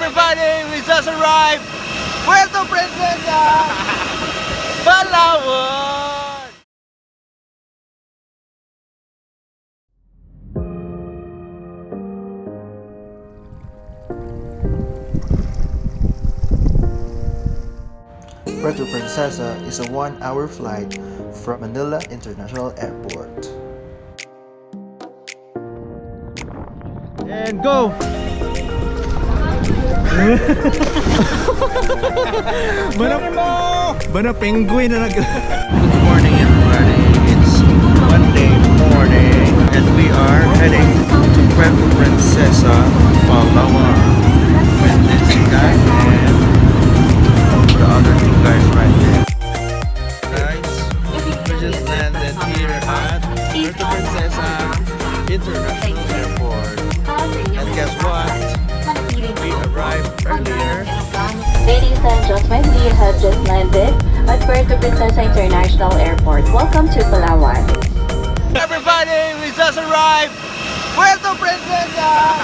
Everybody, we just arrived! Puerto Princesa! Palawan! Puerto Princesa is a 1-hour flight from Manila International Airport. And go! Bana penguin na nag... Good morning everybody, it's Monday morning and we are heading to Puerto Princesa, Palawan with this guy and the other two guys right there. Guys, we just landed here at Puerto Princesa International Airport. And guess what? We arrived earlier. Ladies and gentlemen, we have just landed at Puerto Princesa International Airport. Welcome to Palawan. Everybody, we just arrived! Puerto Princesa!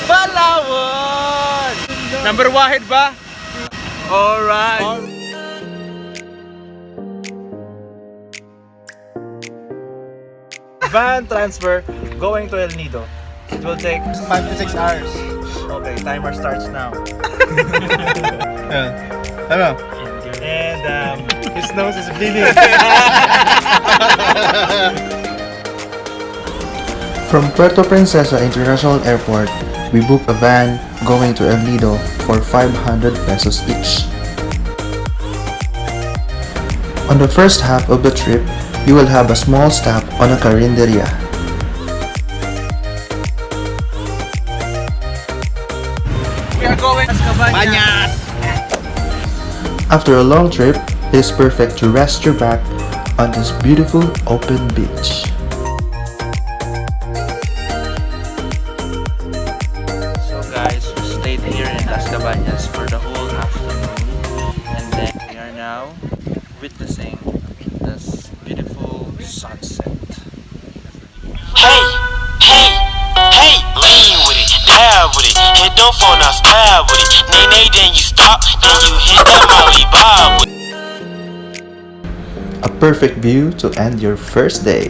Palawan! Number wahid ba? Alright! Van transfer going to El Nido. It will take 5 to 6 hours. Okay, timer starts now. Hello. And his nose is bleeding. From Puerto Princesa International Airport, we booked a van going to El Nido for 500 pesos each. On the first half of the trip, you will have a small stop on a carinderia. We are going to Cabañas. After a long trip, it is perfect to rest your back on this beautiful open beach. So guys, we stayed here in Las Cabañas for the whole afternoon and then we are now witnessing this beautiful sunset. Hey, lean with it, dive with it, hit them phone, now stab with it, nay, then you stop, then you hit that molly bob with it. A perfect view to end your first day.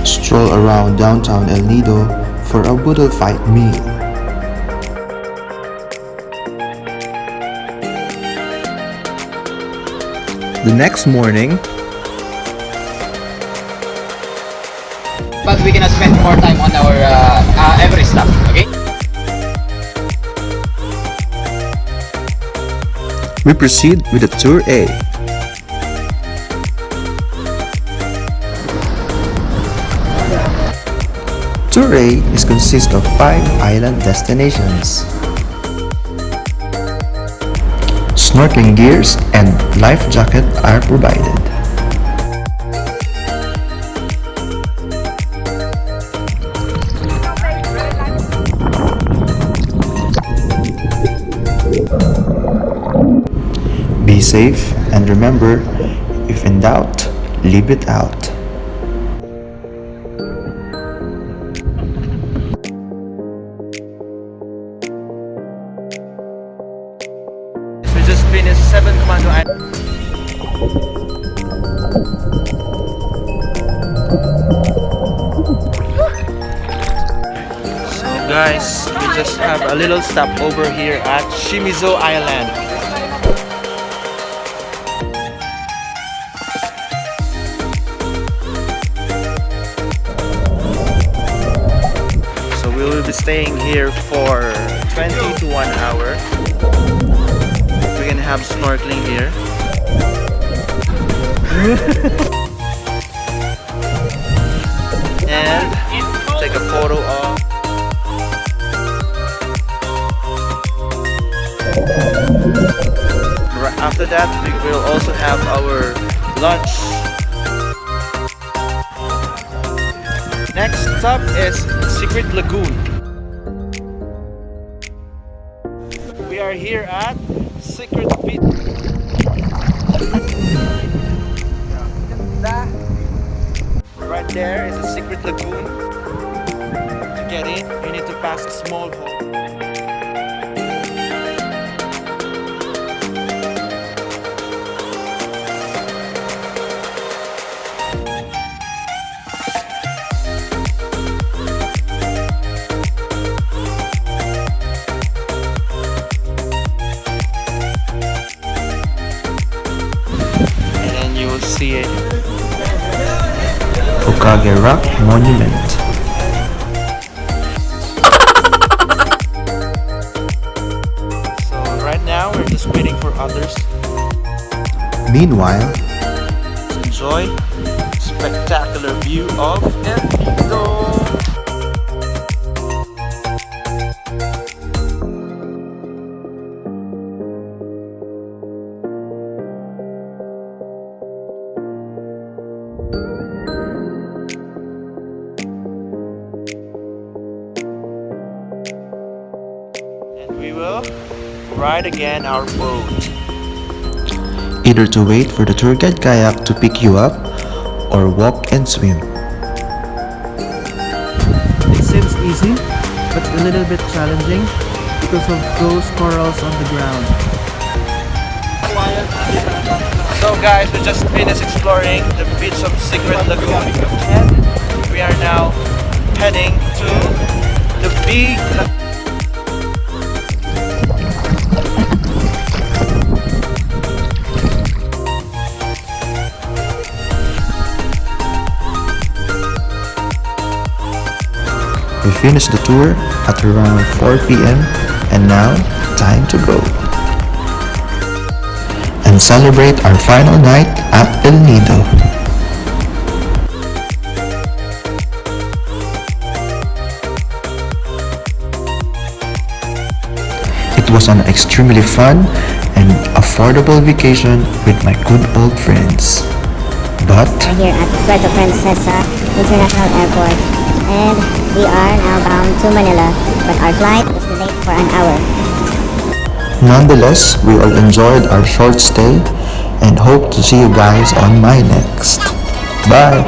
Stroll around downtown El Nido for a boodle fight meal. The next morning, but we cannot spend more time on our every stop, okay? we proceed with the Tour A. Tour A consists of 5 island destinations. Snorkeling gears and life jacket are provided. Be safe and remember, if in doubt, leave it out. We just finished 7 Commando Island. So guys, we just have a little stop over here at Shimizu Island. So we will be staying here for 20 to 1 hour. We can have snorkeling here. And take a photo of. Right after that, we will also have our lunch. Next stop is Secret Lagoon. We are here at Secret Beach. Right there is a secret lagoon. get in, you need to pass a small hole. And then you will see it. Okage Rock Monument. So right now we're just waiting for others Meanwhile, to enjoy spectacular view of El Nido. And we will ride again our boat. either to wait for the tour guide kayak to pick you up or walk and swim. It seems easy, but a little bit challenging because of those corals on the ground. So guys, we just finished exploring the beach of Secret Lagoon and we are now heading to the big We finished the tour at around 4 p.m. and now time to go and celebrate our final night at El Nido. It was an extremely fun and affordable vacation with my good old friends. But We're here at Puerto Princesa International Airport and we are now bound to Manila, but our flight is delayed for an hour. nonetheless, we all enjoyed our short stay and hope to see you guys on my next. Bye!